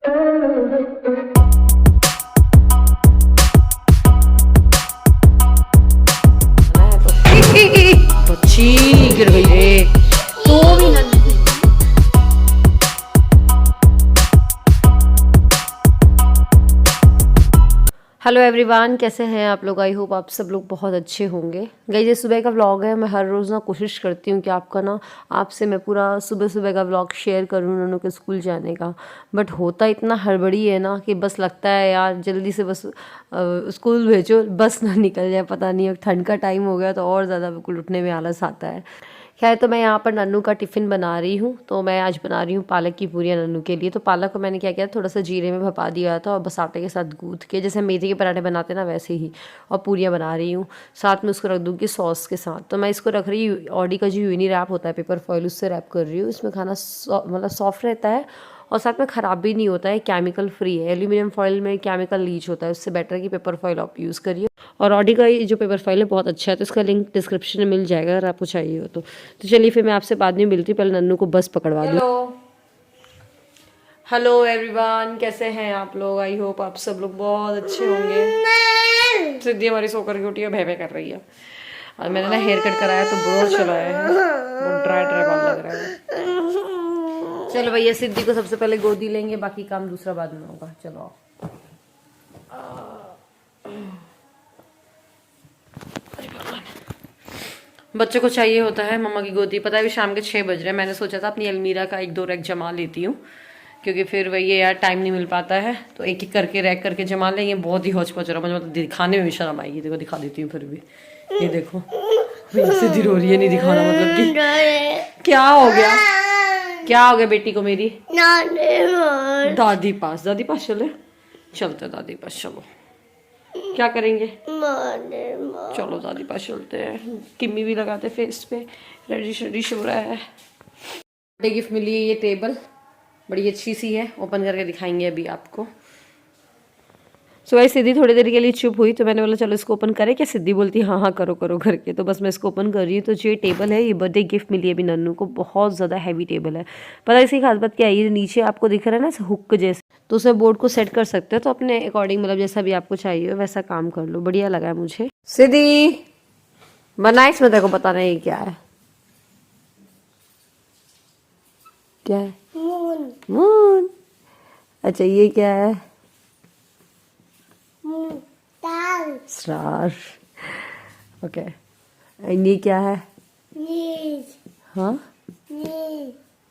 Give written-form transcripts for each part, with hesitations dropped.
बच्ची गिर गई रे तो भी ना। हेलो एवरीवन, कैसे हैं आप लोग? आई होप आप सब लोग बहुत अच्छे होंगे। गाइस, ये सुबह का व्लॉग है। मैं हर रोज़ ना कोशिश करती हूँ कि आपसे मैं पूरा सुबह सुबह का व्लॉग शेयर करूँ उन्होंने के स्कूल जाने का। बट होता इतना हड़बड़ी है ना कि बस लगता है यार जल्दी से बस स्कूल भेजो, बस ना निकल जाए। पता नहीं, अब ठंड का टाइम हो गया तो और ज़्यादा बिल्कुल उठने में आलस आता है। खैर, तो मैं यहाँ पर नन्नू का टिफ़िन बना रही हूँ। तो मैं आज बना रही हूँ पालक की पूरियाँ नन्नू के लिए। तो पालक को मैंने क्या किया, थोड़ा सा जीरे में भपा दिया था और बस आटे के साथ गूँथ के, जैसे मेथी के पराठे बनाते ना वैसे ही, और पूरियाँ बना रही हूँ। साथ में उसको रख दूँगी सॉस के साथ। तो मैं इसको रख रही हूँ, ऑडी का जो यूनी रैप होता है पेपर फॉइल, उससे रैप कर रही हूँ। इसमें खाना मतलब सॉफ्ट रहता है और साथ में ख़राब भी नहीं होता है, केमिकल फ्री है। एल्यूमिनियम फॉइल में केमिकल लीच होता है, उससे बेटर कि पेपर फॉइल आप यूज़ करिए। और ऑडी का ये जो पेपर फॉइल है बहुत अच्छा है, तो इसका लिंक डिस्क्रिप्शन में मिल जाएगा अगर आपको चाहिए हो तो चलिए फिर मैं आपसे बाद में मिलती हूँ। पहले नन्नू को बस पकड़वा दूँ। हेलो एवरीवन, कैसे हैं आप लोग? आई होप आप सब लोग बहुत अच्छे होंगे। सिद्धि हमारी सोकर की उठी है, भय भय कर रही है। और मैंने ना हेयर कट कराया तो ब्रो चलाया है, बहुत ड्राई ड्राई बाल लग रहा है। चलो भैया, सिद्धि को सबसे पहले गोदी लेंगे, बाकी काम दूसरा बाद में होगा। चलो बच्चों को चाहिए होता है मम्मा की गोदी। पता है अभी शाम के 6 बज रहे हैं। मैंने सोचा था अपनी अलमीरा का 1-2 रैक जमा लेती हूँ, क्योंकि फिर वही है यार, टाइम नहीं मिल पाता है। तो एक एक करके रैक करके जमा लेंगे। बहुत ही हौच पच रहा, मुझे मतलब दिखाने में भी शर्म आएगी। देखो दिखा देती हूँ फिर भी। ये देखो सीधी रो रही है, नहीं दिखाना मतलब कि क्या हो गया, क्या हो गया बेटी को मेरी? दादी पास चले, चलते दादी पास। चलो क्या करेंगे, चलो दादी पास चलते हैं। किम्मी भी लगाते फेस पे, रेडिश हो रहा है। बर्थडे गिफ्ट मिली है ये टेबल, बड़ी अच्छी सी है। ओपन करके दिखाएंगे अभी आपको। सो भाई सिद्धि थोड़ी देर के लिए चुप हुई, तो मैंने बोला चलो इसको ओपन करें क्या। सिद्धि बोलती हाँ हाँ करो करो करके। तो बस मैं इसको ओपन कर रही हूँ। तो जो ये टेबल है ये बर्थडे गिफ्ट मिली है अभी नन्नू को। बहुत ज़्यादा हैवी टेबल है। पता है इसकी खास बात क्या है, ये नीचे आपको दिख रहा है ना हुक जैसे, तो उसे बोर्ड को सेट कर सकते हो। तो अपने अकॉर्डिंग मतलब जैसा भी आपको चाहिए वैसा काम कर लो। बढ़िया लगा है मुझे। सिद्धि बना, इसमें तेरे को पता नहीं क्या है, क्या है? मून। अच्छा ये क्या है? स्टार। ओके, एंड ये क्या है? हाँ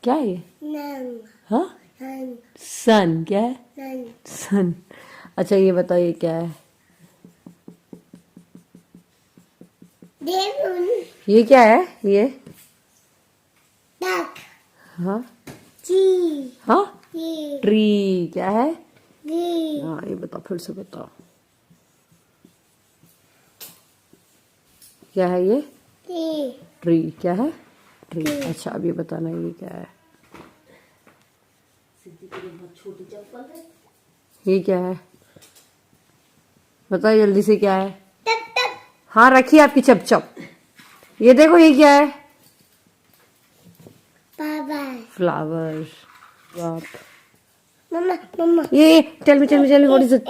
क्या है ये? हाँ सन। क्या है? सन। अच्छा ये बताओ ये क्या है? ये क्या है? ये हाँ हाँ ट्री। क्या है? हाँ ये बताओ, फिर से बताओ क्या है ये? ट्री। क्या है? ट्री। अच्छा अब ये बताना ये क्या है? ये क्या है? बताओ जल्दी से क्या है? हाँ रखिए आपकी चप चप। ये देखो ये क्या है? फ्लावर। मम्मा ये tell me what is it?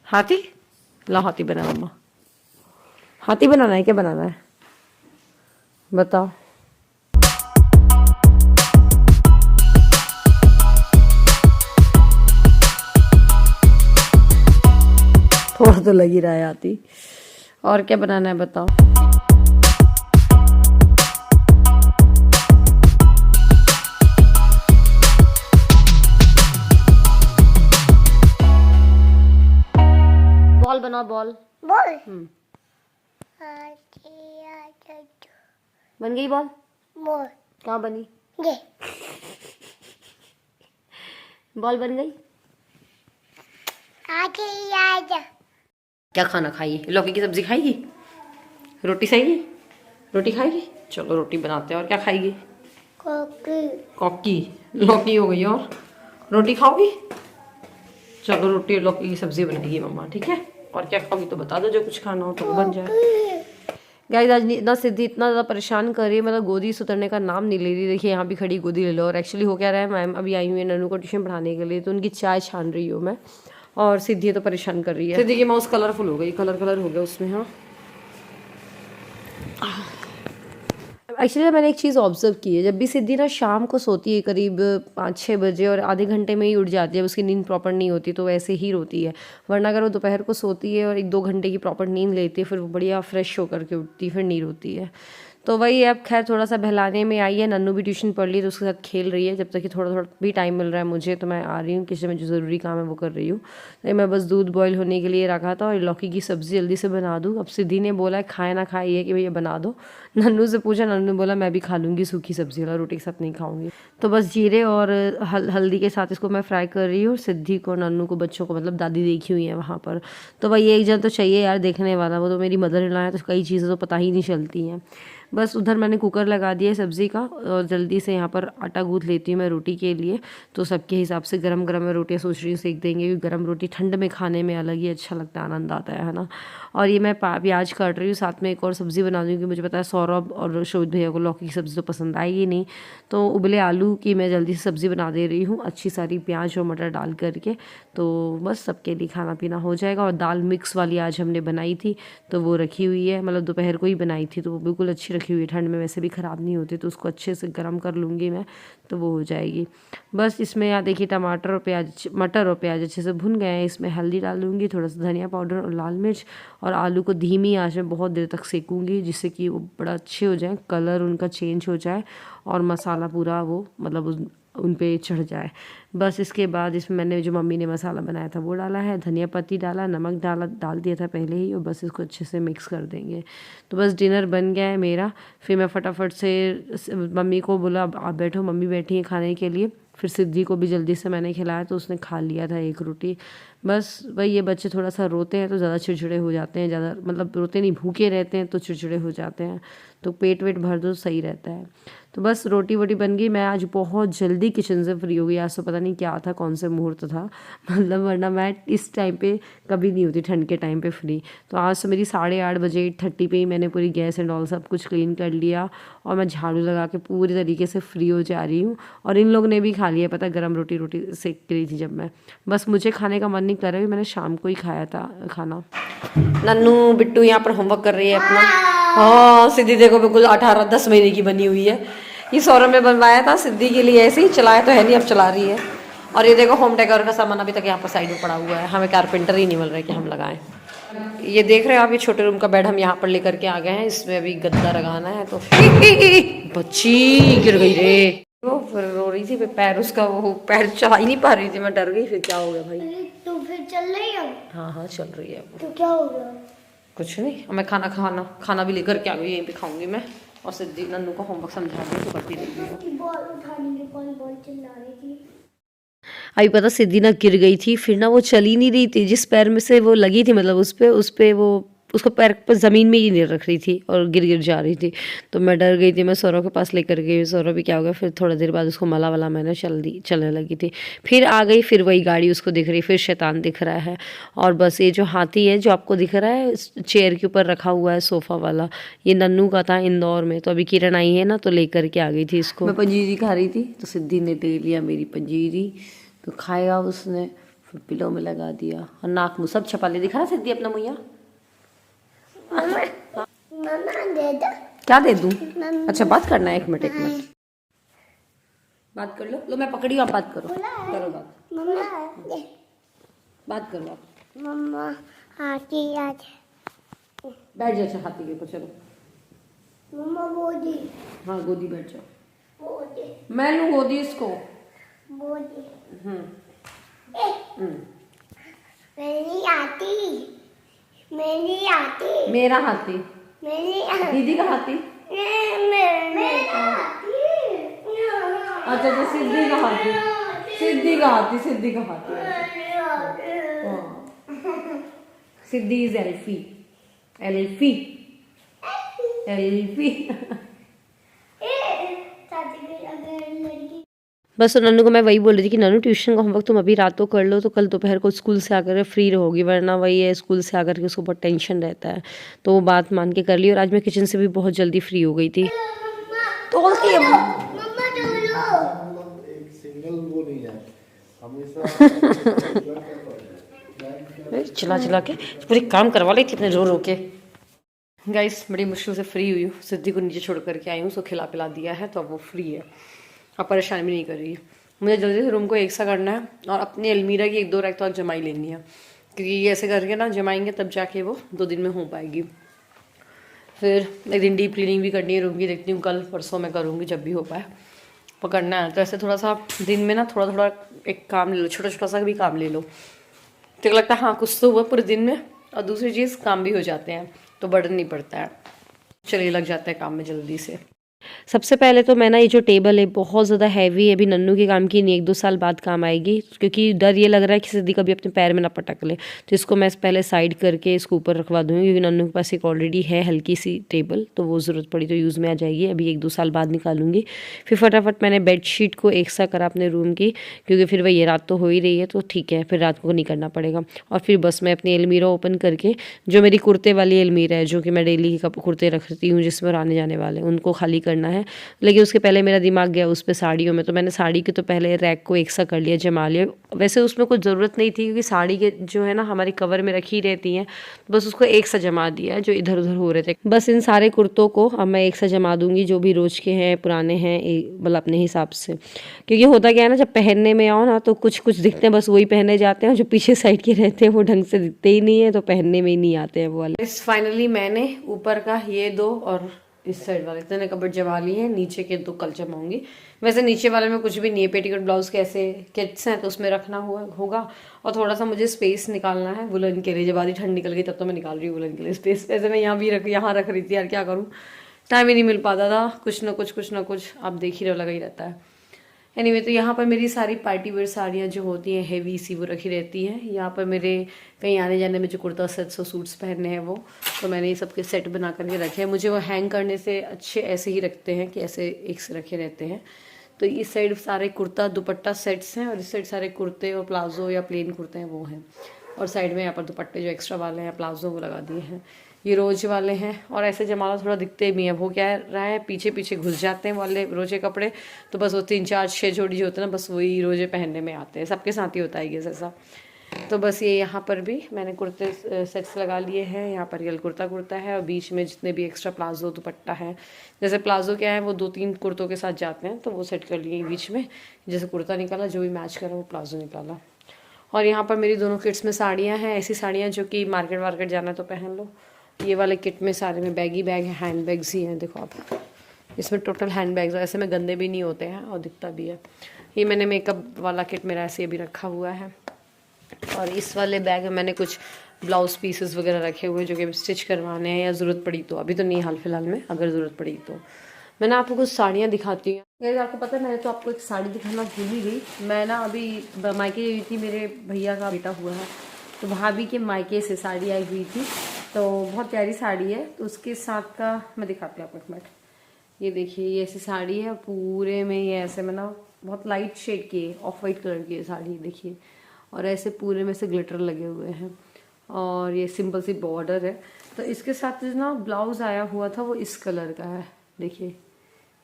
हाथी। ला हाथी बना मम्मा। हाथी बनाना है, क्या बनाना है बताओ? थोड़ा तो लग ही रहा है हाथी। और क्या बनाना है बताओ? बॉल बनाओ, बॉल। बन गई बॉल? कहाँ बनी? बॉल बन गई। क्या खाना खाएगी? लौकी की सब्जी खाएगी? रोटी खाएगी? रोटी खाएगी? चलो रोटी बनाते हैं। और क्या खाएगी? कॉकी। लौकी हो गई, और रोटी खाओगी? चलो रोटी और लौकी की सब्जी बनेगी मम्मा, ठीक है? और क्या खाओगी तो बता दो, जो कुछ खाना हो तो बन जाए। गाइस आज ना सिद्धि इतना ज़्यादा परेशान कर रही है, मतलब गोदी से उतरने का नाम नहीं ले रही। देखिए यहाँ भी खड़ी, गोदी ले लो। और एक्चुअली हो क्या रहा है, मैम अभी आई हुई है नन्नू को ट्यूशन पढ़ाने के लिए, तो उनकी चाय छान रही हूँ मैं। और सिद्धि तो परेशान कर रही है। सिद्धि की माउस कलरफुल हो गई, कलर कलर हो गया उसमें। हाँ एक्चुअली मैंने एक चीज़ ऑब्जर्व की है, जब भी सिद्धि ना शाम को सोती है करीब 5-6 बजे और आधे घंटे में ही उठ जाती है, उसकी नींद प्रॉपर नहीं होती तो वैसे ही रोती है। वरना अगर वो दोपहर को सोती है और 1-2 घंटे की प्रॉपर नींद लेती है, फिर वो बढ़िया फ्रेश होकर के उठती है, फिर नहीं रोती है। तो वही अब खैर थोड़ा सा बहलाने में आई है। नन्नू भी ट्यूशन पढ़ ली तो उसके साथ खेल रही है। जब तक कि थोड़ा थोड़ा भी टाइम मिल रहा है मुझे, तो मैं आ रही हूँ, किचन में जो ज़रूरी काम है वो कर रही हूँ। तो मैं बस दूध बॉईल होने के लिए रखा था और लौकी की सब्ज़ी जल्दी से बना दूँ। अब सिद्धि ने बोला है खाए ना खाए ये कि भैया बना दो। नन्नू से पूछा, नन्नू ने बोला मैं भी खा लूँगी सूखी सब्ज़ी वाला, रोटी के साथ नहीं खाऊँगी। तो बस जीरे और हल्दी के साथ इसको मैं फ्राई कर रही हूँ। सिद्धि को, नन्नू को, बच्चों को, मतलब दादी देखी हुई है वहाँ पर। तो वही एक जन तो चाहिए यार देखने वाला, वो तो मेरी मदर इन लॉ है, तो कई चीज़ें तो पता ही नहीं चलती हैं। बस उधर मैंने कुकर लगा दिया है सब्ज़ी का और जल्दी से यहाँ पर आटा गूँथ लेती हूँ मैं रोटी के लिए। तो सबके हिसाब से गरम गरम मैं रोटियाँ सोच रही हूँ सेक देंगे, क्योंकि गरम रोटी ठंड में खाने में अलग ही अच्छा लगता है, आनंद आता है ना। और ये मैं प्याज काट रही हूँ, साथ में एक और सब्ज़ी बना दूँगी। मुझे पता है सौरभ और शोभित भैया को लौकी की सब्ज़ी तो पसंद आएगी नहीं, तो उबले आलू की मैं जल्दी से सब्ज़ी बना दे रही हूँ, अच्छी सारी प्याज और मटर डाल करके। तो बस सबके लिए खाना पीना हो जाएगा। और दाल मिक्स वाली आज हमने बनाई थी, तो वो रखी हुई है, मतलब दोपहर को ही बनाई थी, तो वो बिल्कुल अच्छी रखी हुई है, ठंड में वैसे भी ख़राब नहीं होती, तो उसको अच्छे से गर्म कर लूँगी मैं, तो वो हो जाएगी। बस इसमें यहाँ देखिए टमाटर और प्याज, मटर और प्याज अच्छे से भुन गए हैं। इसमें हल्दी डाल लूँगी, थोड़ा सा धनिया पाउडर और लाल मिर्च, और आलू को धीमी आंच में बहुत देर तक सेकूँगी, जिससे कि वो बड़ा अच्छे हो जाए, कलर उनका चेंज हो जाए और मसाला पूरा वो मतलब उन पे चढ़ जाए। बस इसके बाद इसमें मैंने जो मम्मी ने मसाला बनाया था वो डाला है, धनिया पत्ती डाला, नमक डाल दिया था पहले ही, और बस इसको अच्छे से मिक्स कर देंगे। तो बस डिनर बन गया है मेरा। फिर मैं फटाफट से मम्मी को बोला आप बैठो, मम्मी बैठी हैं खाने के लिए। फिर सिद्धि को भी जल्दी से मैंने खिलाया, तो उसने खा लिया था एक रोटी। बस वही, ये बच्चे थोड़ा सा रोते हैं तो ज़्यादा चिड़चिड़े हो जाते हैं, ज़्यादा मतलब रोते नहीं, भूखे रहते हैं तो चिड़चिड़े हो जाते हैं, तो पेट वेट भर दो सही रहता है। तो बस रोटी वोटी बन गई। मैं आज बहुत जल्दी किचन से फ्री हो गई। आज तो पता नहीं क्या था, कौन से मुहूर्त था, मतलब वरना मैं इस टाइम पे कभी नहीं होती ठंड के टाइम पे फ्री। तो आज तो मेरी 8:30 बजे 8:30 पे ही मैंने पूरी गैस एंड ऑल सब कुछ क्लीन कर लिया, और मैं झाड़ू लगा के पूरी तरीके से फ्री हो जा रही हूँ। और इन लोग ने भी खा लिया, पता गर्म रोटी सेक रही थी जब मैं। बस मुझे खाने का मन नहीं कर रहा, मैंने शाम को ही खाया था खाना। नन्नू बिट्टू यहाँ पर होमवर्क कर रही है अपना। हाँ सिद्धि देखो बिल्कुल 18-10 महीने की बनी हुई है। ये सौरभ में बनवाया था सिद्धि के लिए, ऐसे ही चलाया तो है नहीं, अब चला रही है। और ये देखो होम डेकोर का सामान अभी तक यहाँ पर साइड में पड़ा हुआ है, हमें कारपेंटर ही नहीं मिल रहा है कि हम लगाएं। ये देख रहे हो आप, ये छोटे रूम का बेड हम यहाँ पर लेकर के आ गए हैं, इसमें अभी गद्दा लगाना है। तो बच्ची गिर गई रे, वो फिर रो रही थी, पैर उसका वो पैर चला ही नहीं पा रही थी, मैं डर गई। फिर क्या हो गया भाई? तू फिर चल रही है? हाँ हाँ चल रही है। तो क्या हो गया? कुछ नहीं, मैं खाना भी लेकर के आ गई, यहीं पे खाऊंगी मैं। और सिद्धि नन्नू को होमवर्क समझा दी तो करती रही। बॉल उठाने के बॉल चिल्ला रही थी। अभी पता सिद्धि ना गिर गई थी, फिर ना वो चल ही नहीं रही थी, जिस पैर में से वो लगी थी, मतलब उस पे वो उसको पैर पर ज़मीन में ही नहीं रख रही थी और गिर गिर जा रही थी। तो मैं डर गई थी, मैं सौरभ के पास लेकर गई। सौरभ भी क्या हो गया, फिर थोड़ा देर बाद उसको मला वाला मैंने चलने लगी थी। फिर आ गई, फिर वही गाड़ी उसको दिख रही, फिर शैतान दिख रहा है। और बस ये जो हाथी है जो आपको दिख रहा है चेयर के ऊपर रखा हुआ है सोफ़ा वाला, ये नन्नू का था इंदौर में। तो अभी किरण आई है ना, तो लेकर के आ गई थी इसको। मैं पंजीरी खा रही थी तो सिद्धि ने ले लिया मेरी पंजीरी, तो खाएगा उसने, फिर पिलो में लगा दिया और नाक मुँह सब छपा ले। दिखा रहा सिद्धि अपना मुँह? मम्मा दे दो। क्या दे दूं? अच्छा बात करना है, 1 मिनट बात कर लो। मैं पकड़ी हूँ, आप बात करो बात। मम्मा बात करो आप। मम्मा हाथी आज बैठ जाओ, अच्छा हाथी के ऊपर चलो। मम्मा गोदी। हाँ गोदी बैठ जाओ। गोदी मैं लूँ गोदी इसको। गोदी। हम्म। मेरी आती, मेरी आती, मेरा हाथी, मेरी आती, दीदी का हाथी। मेरा आती। अच्छा अच्छा सिद्धि का हाथी, सिद्धि का हाथी, सिद्धि का हाथी। सिद्धि इज एल्फी, एल्फी, एल्फी। बस तो नन्नू को मैं वही बोल रही थी कि नन्नू ट्यूशन का होमवर्क तुम अभी रात को कर लो तो कल दोपहर को स्कूल से आकर फ्री रहोगी, वरना वही है स्कूल से आकर के उसको बहुत टेंशन रहता है। तो वो बात मान के कर ली और आज मैं किचन से भी बहुत जल्दी फ्री हो गई थी। तोलती है मम्मा डोलो। एक सिंगल वो नहीं है हमेशा चला चला के पूरी काम करवा ली थी अपने रो रो के। गाइस बड़ी मुश्किल से फ्री हुई हूँ, सिद्धि को नीचे छोड़ करके आई हूँ, उसको खिला पिला दिया है तो अब वो फ्री है, अब परेशान भी नहीं कर रही है। मुझे जल्दी से रूम को एक सा करना है और अपनी अलमीरा की 1-2 रैक तो आज जमाई लेनी है, क्योंकि ऐसे करके ना जमाएंगे तब जाके वो 2 दिन में हो पाएगी। फिर एक दिन डीप क्लीनिंग भी करनी है रूम की, देखती हूँ कल परसों में करूँगी जब भी हो पाए, पकड़ना है। तो ऐसे थोड़ा सा दिन में ना थोड़ा थोड़ा एक काम ले लो, छोटा छोटा सा भी काम ले लो तो लगता है हाँ कुछ तो हुआ पूरे दिन में, और दूसरी चीज़ काम भी हो जाते हैं तो बर्डन नहीं पड़ता है, चलिए लग जाता है काम में जल्दी से। सबसे पहले तो मैं ना ये जो टेबल है बहुत ज़्यादा हैवी है, अभी नन्नू के काम की नहीं, 1-2 साल बाद काम आएगी, क्योंकि डर ये लग रहा है कि सिद्धि कभी अपने पैर में ना पटक ले। तो इसको मैं पहले साइड करके इसको ऊपर रखवा दूँगी, क्योंकि नन्नू के पास एक ऑलरेडी है हल्की सी टेबल, तो वो ज़रूरत पड़ी तो यूज़ में आ जाएगी। अभी 1-2 साल बाद निकालूंगी। फिर फटाफट मैंने बेडशीट को एक सा करा अपने रूम की, क्योंकि फिर वही रात तो हो ही रही है तो ठीक है, फिर रात को नहीं करना पड़ेगा। और फिर बस मैं अपनी अलमीरा ओपन करके, जो मेरी कुर्ते वाली अलमीरा है जो कि मैं डेली के कुर्ते रखती हूँ जिसमें आने जाने वाले, उनको खाली करना है। लेकिन उसके पहले मेरा दिमाग गया उस पे साड़ियों में, तो मैंने साड़ी के तो पहले रैक को एक सा कर लिया, जमा लिया। वैसे उसमें कुछ ज़रूरत नहीं थी, क्योंकि साड़ी के जो है ना हमारे कवर में रखी रहती हैं, तो बस उसको एक सा जमा दिया जो इधर उधर हो रहे थे। बस इन सारे कुर्तों को अब मैं एक सा जमा दूंगी, जो भी रोज के हैं पुराने हैं, मतलब अपने हिसाब से। क्योंकि होता क्या है ना, जब पहनने में आओ ना तो कुछ कुछ दिखते हैं, बस वही पहने जाते हैं, और जो पीछे साइड के रहते हैं वो ढंग से दिखते ही नहीं है, तो पहनने में ही नहीं आते हैं वो वाले। फाइनली मैंने ऊपर का ये 2 और इस साइड वाले इतने कपड़े जमा लिए हैं, नीचे के 2 कल जमाऊंगी। वैसे नीचे वाले में कुछ भी नहीं है, पेटीकोट ब्लाउज के ऐसे किट्स हैं तो उसमें रखना होगा, और थोड़ा सा मुझे स्पेस निकालना है वुलन के लिए, जब आधी ठंड निकल गई तब तो मैं निकाल रही हूँ वुलन के लिए स्पेस। वैसे मैं यहाँ रख रही थी यार, क्या करूँ, टाइम ही नहीं मिल पाता था, कुछ ना कुछ आप देख ही रहो लगा ही रहता है। एनीवे तो यहाँ पर मेरी सारी पार्टी वेयर साड़ियाँ जो होती हैं हेवी सी वो रखी रहती हैं। यहाँ पर मेरे कहीं आने जाने में जो कुर्ता सेट्स और सूट्स पहनने हैं वो, तो मैंने ये सबके सेट बना करके रखे हैं। मुझे वो हैंग करने से अच्छे ऐसे ही रखते हैं कि ऐसे एक से रखे रहते हैं। तो इस साइड सारे कुर्ता दुपट्टा सेट्स हैं, और इस साइड सारे कुर्ते और प्लाजो या प्लेन कुर्ते हैं वो हैं, और साइड में यहाँ पर दुपट्टे जो एक्स्ट्रा वाले हैं प्लाजो वो लगा दिए हैं। ये रोज वाले हैं, और ऐसे जमाला थोड़ा दिखते भी हैं, वो क्या रहा है पीछे पीछे घुस जाते हैं वाले रोजे कपड़े, तो बस वो 3-4-6 जोड़ी जो होते हैं ना बस वही रोजे पहनने में आते हैं, सबके साथ ही होता है ये ऐसा। तो बस ये यहाँ पर भी मैंने कुर्ते सेट्स लगा लिए हैं। यहाँ पर ये कुर्ता है, और बीच में जितने भी एक्स्ट्रा प्लाजो दुपट्टा है, जैसे प्लाजो क्या है वो 2-3 कुर्तों के साथ जाते हैं, तो वो सेट कर लिए बीच में, जैसे कुर्ता निकाला जो भी मैच करा वो प्लाजो निकाला। और यहाँ पर मेरी दोनों किट्स में साड़ियाँ हैं, ऐसी साड़ियाँ जो कि मार्केट वार्केट जाना तो पहन लो। ये वाले किट में सारे में बैगी बैग है, हैंड बैग्स ही हैं, देखो आप, इसमें टोटल हैंड बैग्स, ऐसे में गंदे भी नहीं होते हैं और दिखता भी है। ये मैंने मेकअप वाला किट मेरा ऐसे अभी रखा हुआ है, और इस वाले बैग में मैंने कुछ ब्लाउज पीसेस वगैरह रखे हुए जो कि स्टिच करवाने हैं या ज़रूरत पड़ी तो, अभी तो नहीं हाल फिलहाल में, अगर ज़रूरत पड़ी तो। मैं ना आपको कुछ साड़ियाँ दिखाती हूँ। गाइस आपको पता है मैंने तो आपको एक साड़ी दिखाना भूल ही गई। मैं ना अभी मायके गई थी, मेरे भैया का बेटा हुआ है, तो भाभी के मायके से साड़ी आई हुई थी, तो बहुत प्यारी साड़ी है, तो उसके साथ का मैं दिखाती हूँ आपको एक मिनट। ये देखिए ये ऐसी साड़ी है, पूरे में ये ऐसे में ना बहुत लाइट शेड की है, ऑफ वाइट कलर की है साड़ी देखिए, और ऐसे पूरे में से ग्लिटर लगे हुए हैं, और ये सिंपल सी बॉर्डर है। तो इसके साथ जो ना ब्लाउज आया हुआ था वो इस कलर का है, देखिए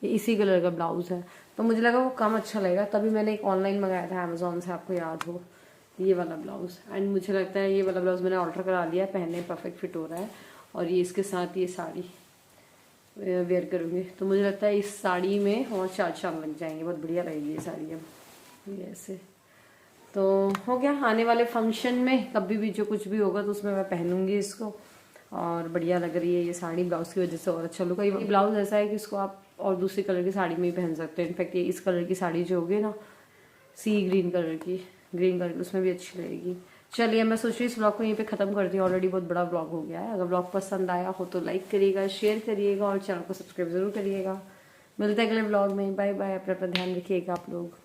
ये इसी कलर का ब्लाउज है, तो मुझे लगा वो कम अच्छा लगेगा, तभी मैंने एक ऑनलाइन मंगाया था अमेजोन से, आपको याद हो, ये वाला ब्लाउज। एंड मुझे लगता है ये वाला ब्लाउज मैंने ऑर्डर करा लिया, पहनने परफेक्ट फिट हो रहा है, और ये इसके साथ ये साड़ी वेयर करूँगी, तो मुझे लगता है इस साड़ी में और 4 चांद लग जाएंगे, बहुत बढ़िया रहेगी ये साड़ी। अब ये ऐसे तो हो गया, आने वाले फंक्शन में कभी भी जो कुछ भी होगा तो उसमें मैं पहनूंगी इसको, और बढ़िया लग रही है ये साड़ी ब्लाउज की वजह से, और अच्छा लुक है। ये ब्लाउज ऐसा है कि इसको आप और दूसरी कलर की साड़ी में भी पहन सकते हैं। इनफैक्ट ये इस कलर की साड़ी जो होगी ना, सी ग्रीन कलर की, उसमें भी अच्छी लगेगी। चलिए मैं सोच रही इस ब्लॉग को यहीं पे ख़त्म करती हूँ, ऑलरेडी बहुत बड़ा ब्लॉग हो गया है। अगर ब्लॉग पसंद आया हो तो लाइक करिएगा, शेयर करिएगा, और चैनल को सब्सक्राइब ज़रूर करिएगा। मिलते हैं अगले ब्लॉग में, बाय बाय, अपना ध्यान रखिएगा आप लोग।